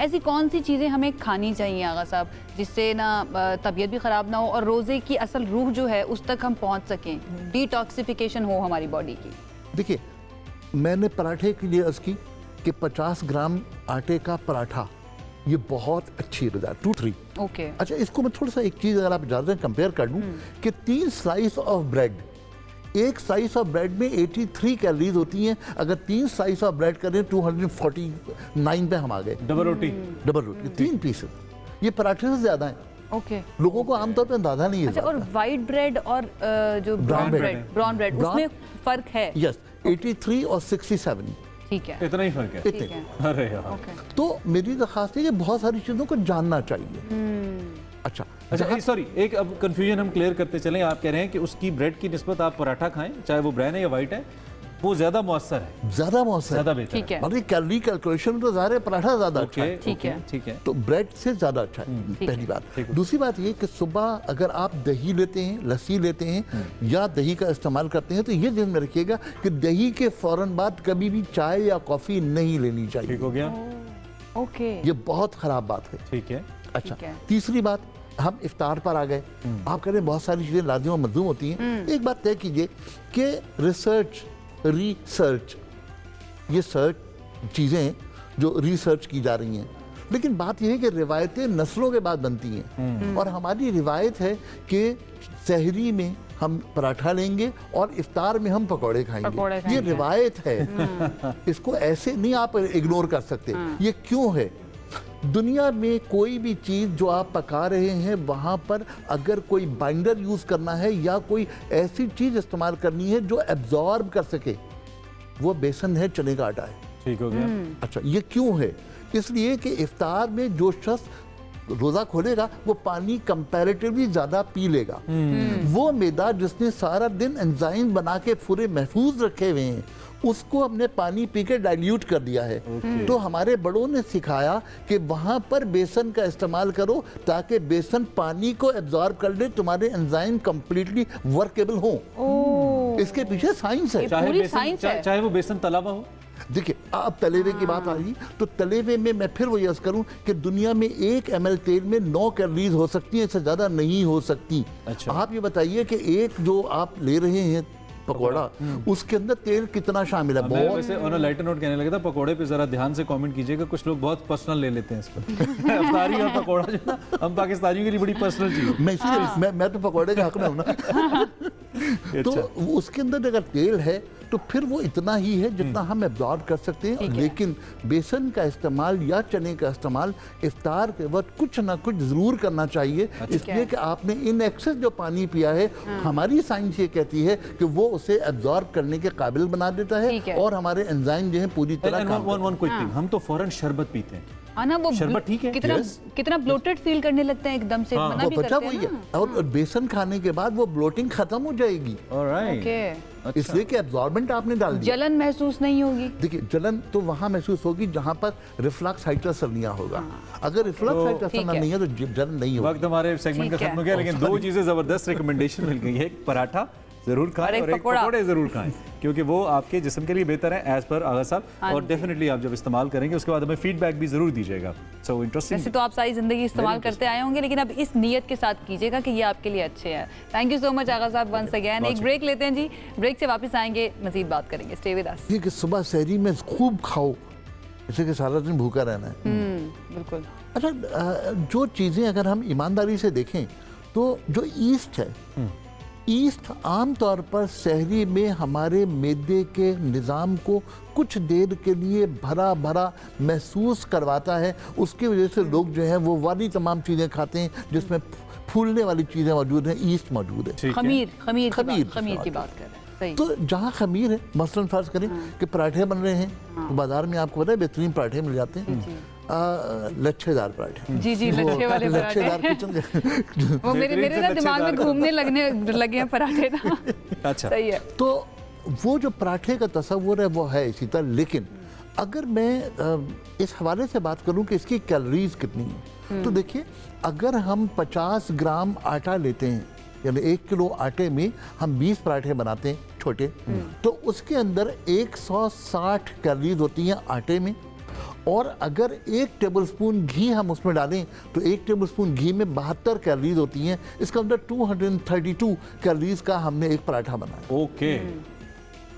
ऐसी कौन सी चीज़ें हमें खानी चाहिए आगा साहब जिससे ना तबीयत भी ख़राब ना हो और रोज़े की असल रूह जो है उस तक हम पहुँच सकें, डिटॉक्सिफिकेशन हो हमारी बॉडी की? देखिए, मैंने पराठे के लिए अर्ज़ की कि 50 ग्राम आटे का पराठा ये बहुत अच्छी गज़ा, 2-3। ओके। अच्छा, इसको मैं थोड़ा सा एक चीज़ अगर आप इजाज़त दें कंपेयर कर दूं कि 3 स्लाइस ऑफ ब्रेड, एक स्लाइस ऑफ ब्रेड में 83 कैलोरीज होती हैं। अगर 3 स्लाइस ऑफ ब्रेड करें 249 पे हम आ गए। डबल रोटी 3 पीस, ये पराठे से ज़्यादा है। ओके। लोगों को आमतौर पर अंदाजा नहीं है। अच्छा, और वाइट ब्रेड और जो ब्राउन ब्रेड उसमें फ़र्क है? यस, 83 और 67, ठीक है, इतना ही फर्क है। इतने। अरे यार, ओके। तो मेरी दरख्वास्त है कि बहुत सारी चीज़ों को जानना चाहिए। अच्छा, सॉरी, एक अब कंफ्यूजन हम क्लियर करते चलें। आप कह रहे हैं कि उसकी ब्रेड की निस्बत आप पराठा खाएं, चाहे वो ब्राउन है या वाइट है, वो ज्यादा मौसर है, ज़्यादा मौसम, ज्यादा बेहतर ठीक है। मतलब कैलोरी कैलकुलेशन तो ज़ाहिर है पराठा ज़्यादा अच्छा है, ठीक है। ठीक है। तो ब्रेड से ज़्यादा अच्छा है, पहली बात। दूसरी बात ये कि सुबह अगर आप दही लेते हैं, लस्सी लेते हैं या दही का इस्तेमाल करते हैं तो ये ध्यान में रखिएगा कि दही के फ़ौरन बाद कभी भी चाय या कॉफ़ी नहीं लेनी चाहिए। ठीक हो गया, ओके। ये बहुत ख़राब बात है। ठीक है। अच्छा, ठीक है। तीसरी बात, हम इफ्तार पर आ गए, आप कह रहे हैं बहुत सारी चीज़ें लाजिम और मज़लूम होती हैं। एक बात तय कीजिए कि रिसर्च ये सर्च चीज़ें जो रिसर्च की जा रही हैं, लेकिन बात यह है कि रिवायतें नस्लों के बाद बनती हैं और हमारी रिवायत है कि सहरी में हम पराठा लेंगे और इफ्तार में हम पकौड़े खाएंगे। ये रिवायत है, इसको ऐसे नहीं आप इग्नोर कर सकते। ये क्यों है? दुनिया में कोई भी चीज़ जो आप पका रहे हैं वहाँ पर अगर कोई बाइंडर यूज़ करना है या कोई ऐसी चीज़ इस्तेमाल करनी है जो एब्जॉर्ब कर सके, वो बेसन है, चने का आटा है। ठीक हो गया। अच्छा, ये क्यों है? इसलिए कि इफ्तार में जो शख्स रोज़ा खोलेगा वो पानी कंपैरेटिवली ज़्यादा पी लेगा। वो मैदा जिसने सारा दिन एंजाइम बना के पूरे महफूज रखे हुए हैं उसको हमने पानी पी के डाइल्यूट कर दिया है। तो हमारे बड़ों ने सिखाया कि वहाँ पर बेसन का इस्तेमाल करो ताकि बेसन पानी को एब्जॉर्ब कर ले, तुम्हारे एंजाइम कंप्लीटली वर्केबल हो। इसके पीछे साइंस है। चाहे वो बेसन तला हुआ हो। देखिए, अब तलेवे की बात आ रही तो तलेवे में मैं फिर वही अर्ज करूं कि दुनिया में 1 ml तेल में 9 कैलोरीज हो सकती है, इससे ज़्यादा नहीं हो सकती। अच्छा। आप ये बताइए कि एक जो आप ले रहे हैं पकौड़ा, उसके अंदर तेल कितना शामिल है? मैं वैसे ऑन अ लाइटर नोट कहने लगा था, पकौड़े पे जरा ध्यान से कमेंट कीजिएगा, कुछ लोग बहुत पर्सनल ले लेते हैं इस पर। अफ्तारी और पकौड़ा जो ना हम पाकिस्तानियों के लिए बड़ी पर्सनल चीज है। मैं इसलिए मैं तो पकौड़े के हक में हूं ना। तो उसके अंदर अगर तेल है तो फिर वो इतना ही है जितना हम एब्जॉर्ब कर सकते हैं। लेकिन बेसन का इस्तेमाल या चने का इस्तेमाल इफ्तार के वक्त कुछ ना कुछ जरूर करना चाहिए। इसलिए कि आपने इन एक्सेस जो पानी पिया है, हमारी साइंस ये कहती है कि वो उसे एब्जॉर्ब करने के काबिल बना देता है और हमारे एंजाइम जो है पूरी तरह काम करते हैं। हम तो फौरन शरबत पीते हैं। ना वो शरबत ठीक है, कितना ब्लोटेड फील करने लगते हैं एकदम से। मना भी करते हैं ना। और बेसन खाने के बाद वो ब्लोटिंग खत्म हो जाएगी। ओके। इसलिए कि एब्जॉर्बेंट आपने डाल दिया। जलन महसूस नहीं होगी। देखिए, जलन तो वहाँ महसूस होगी जहाँ पर रिफ्लक्स हाइड्रोसर्निया होगा। अगर रिफ्लक्स हाइड्रोसर्निया नहीं है तो जलन नहीं होगी। वक्त हमारे सेगमेंट का खत्म हो गया, लेकिन 2 चीजें जबरदस्त रिकमेंडेशन मिल गई है। एक पराठा जरूर खाएं और एक पकौड़े जरूर खाएं, क्योंकि वो आपके जिस्म के लिए बेहतर है एज पर आगा साहब। और डेफिनेटली आप जब इस्तेमाल करेंगे उसके बाद हमें फीडबैक भी जरूर दीजिएगा। So interesting. वैसे तो आप सारी जिंदगी इस्तेमाल करते आए होंगे, लेकिन अब इस नीयत के साथ कीजिएगा कि ये आपके लिए अच्छे हैं। थैंक यू सो मच आगा साहब वंस अगेन। एक ब्रेक लेते हैं जी, ब्रेक से वापस आएंगे, मजीद बात करेंगे। Stay with us. ये कि सुबह सहरी में खूब खाओ, जैसे कि सारा दिन भूखा रहना है। बिल्कुल। अच्छा, जो चीज़ें अगर हम ईमानदारी से देखें तो जो ईस्ट है, ईस्ट आम तौर पर सहरी में हमारे मैदे के निज़ाम को कुछ देर के लिए भरा भरा महसूस करवाता है। उसकी वजह से लोग जो है वो वाली तमाम चीज़ें खाते हैं जिसमें फूलने वाली चीज़ें मौजूद हैं। ईस्ट मौजूद है। खमीर की बात कर रहे हैं। सही। तो जहाँ खमीर है, मसलन फर्ज करें कि पराठे बन रहे हैं तो बाजार में आपको पता है बेहतरीन पराठे मिल जाते हैं, लच्छेदार पराठे। जी, लच्छे वाले लच्छेदार पराठे। वो मेरे ना दिमाग में घूमने लगे हैं पराठे ना। अच्छा, सही है। तो वो जो पराठे का तस्वुर है वो है इसी तरह। लेकिन अगर मैं इस हवाले से बात करूं कि इसकी कैलोरीज कितनी है, तो देखिए, अगर हम 50 ग्राम आटा लेते हैं, यानी 1 किलो आटे में हम 20 पराठे बनाते हैं छोटे, तो उसके अंदर 160 कैलोरीज होती हैं आटे में और अगर 1 टेबलस्पून घी हम उसमें डालें तो 1 टेबलस्पून घी में 72 कैलोरीज होती हैं। इसका मतलब 232 कैलोरीज का हमने एक पराठा बनाया। ओके,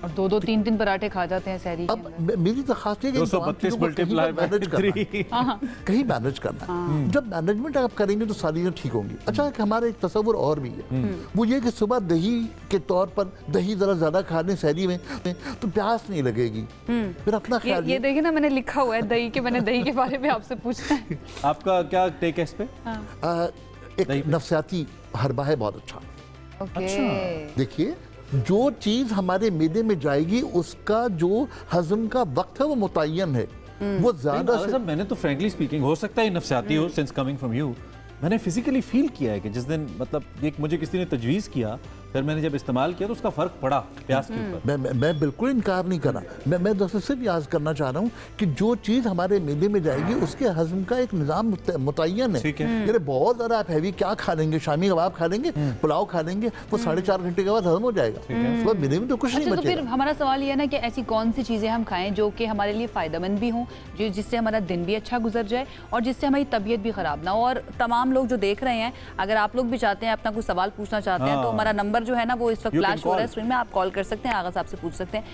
और 2-2 3-3 पराठे खा जाते हैं सहरी के अब अंदर। मेरी दरख्वास्त है कि इन तमाम 232 चीज़ों को कहीं मल्टीप्लाई बाय मैनेज करना है। 3। कहीं मैनेज करना है। जब मैनेजमेंट आप करेंगे तो सारी चीज़ें ठीक होंगी। अच्छा, एक हमारा एक तस्वुर और भी है, वो ये कि सुबह दही के तौर पर दही ज़रा ज़्यादा खा लें सहरी में तो प्यास नहीं लगेगी। फिर अपना ख्याल ये देखिए ना, मैंने लिखा हुआ है दही के, मैंने दही के बारे में आपसे पूछना है। आपका क्या टेक है इस पे? एक नफ्सियाती हरबा है बहुत अच्छा। ओके, देखिए, जो चीज हमारे मैदे में जाएगी उसका जो हजम का वक्त है वो मुतय्यन है। वो ज्यादा से मैंने तो फ्रैंकली स्पीकिंग, हो सकता है नफसियाती हो, सिंस कमिंग फ्रॉम यू, मैंने फिजिकली फील किया है कि जिस दिन मतलब ये मुझे किसी ने तजवीज़ किया, फिर मैंने जब इस्तेमाल किया तो उसका फ़र्क पड़ा प्याज के ऊपर। मैं बिल्कुल इनकार नहीं कर रहा। मैं दोस्तों सिर्फ याद करना चाह रहा हूँ कि जो चीज़ हमारे मैदे में जाएगी उसके हजम का एक निज़ाम मुतय्यन है। ठीक है। यानी बहुत ज़्यादा आप हैवी क्या खा लेंगे, शामी कबाब खा लेंगे, पुलाव खा लेंगे, वो 4.5 घंटे के बाद हजम हो जाएगा। उसके मैदे में तो कुछ नहीं अच्छा, तो फिर बचेगा। हमारा सवाल ये है ना कि ऐसी कौन सी चीज़ें हम खाएं जो कि हमारे लिए फ़ायदेमंद भी हों, जो जिससे हमारा दिन भी अच्छा गुजर जाए और जिससे हमारी तबीयत भी ख़राब ना हो। और तमाम लोग जो देख रहे हैं, अगर आप लोग भी चाहते हैं अपना कोई सवाल पूछना चाहते हैं तो हमारा नंबर जो है ना वो इस वक्त फ्लैश हो रहा है स्क्रीन में, आप कॉल कर सकते हैं, आगा साहब से पूछ सकते हैं